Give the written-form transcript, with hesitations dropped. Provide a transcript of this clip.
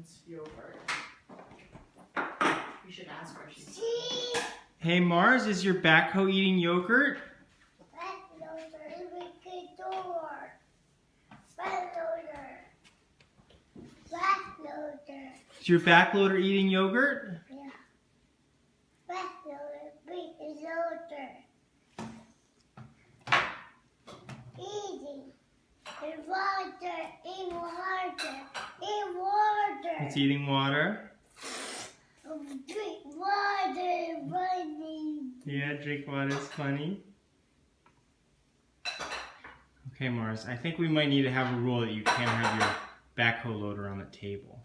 wants yogurt. You should ask her. She's Hey Mars, is your backhoe eating yogurt? Is your backloader eating yogurt? Yeah. Backloader, big loader. Eating. The water, in water, in water. It's eating water. Drink water, running. Yeah, drink water is funny. Okay Mars, I think we might need to have a rule that you can't have your backhoe loader on the table.